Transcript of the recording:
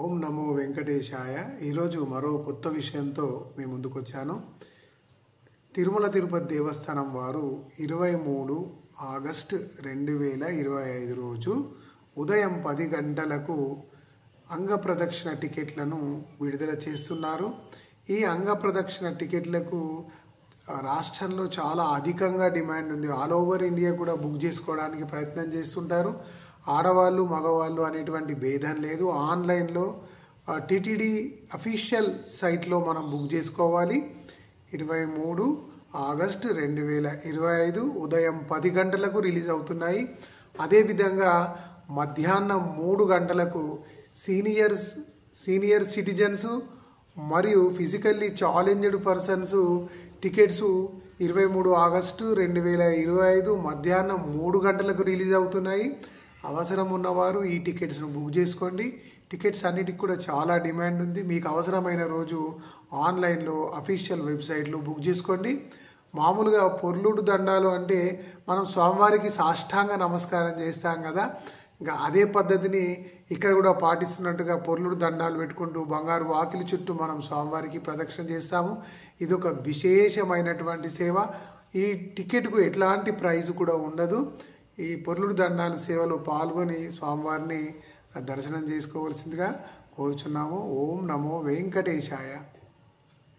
ఓం నమో వెంకటేశాయ. ఈరోజు మరో కొత్త విషయంతో మీ ముందుకు వచ్చాను. తిరుమల తిరుపతి దేవస్థానం వారు 23 ఆగస్టు 2025 రోజు ఉదయం 10 గంటలకు అంగప్రదక్షిణ టికెట్లను విడుదల చేస్తున్నారు. ఈ అంగప్రదక్షిణ టికెట్లకు రాష్ట్రంలో చాలా అధికంగా డిమాండ్ ఉంది. ఆల్ ఓవర్ ఇండియా కూడా బుక్ చేసుకోవడానికి ప్రయత్నం చేస్తుంటారు. ఆడవాళ్ళు మగవాళ్ళు అనేటువంటి భేదం లేదు. ఆన్లైన్లో టిటిడి అఫీషియల్ సైట్లో మనం బుక్ చేసుకోవాలి. 23 ఆగస్టు 2025 ఉదయం 10 గంటలకు రిలీజ్ అవుతున్నాయి. అదేవిధంగా మధ్యాహ్నం 3 గంటలకు సీనియర్ సిటిజన్స్ మరియు physically challenged persons tickets 23 August 2025 మధ్యాహ్నం 3 గంటలకు రిలీజ్ అవుతున్నాయి. అవసరం ఉన్నవారు ఈ టికెట్స్ను బుక్ చేసుకోండి. టికెట్స్ అన్నిటికి కూడా చాలా డిమాండ్ ఉంది. మీకు అవసరమైన రోజు ఆన్లైన్లో అఫీషియల్ వెబ్సైట్లో బుక్ చేసుకోండి. మామూలుగా పొర్లుడు దండాలు అంటే మనం స్వామివారికి సాష్టాంగ నమస్కారం చేస్తాం కదా, ఇంకా అదే పద్ధతిని ఇక్కడ కూడా పాటిస్తున్నట్టుగా పొర్లుడు దండాలు పెట్టుకుంటూ బంగారు వాకిలి చుట్టూ మనం స్వామివారికి ప్రదక్షిణ చేస్తాము. ఇది ఒక విశేషమైనటువంటి సేవ. ఈ టికెట్కు ఎట్లాంటి ప్రైజ్ కూడా ఉండదు. ఈ పొర్లుడు దండాలు సేవలో పాల్గొని స్వామివారిని దర్శనం చేసుకోవాల్సిందిగా కోరుచున్నాము. ఓం నమో వెంకటేశాయ.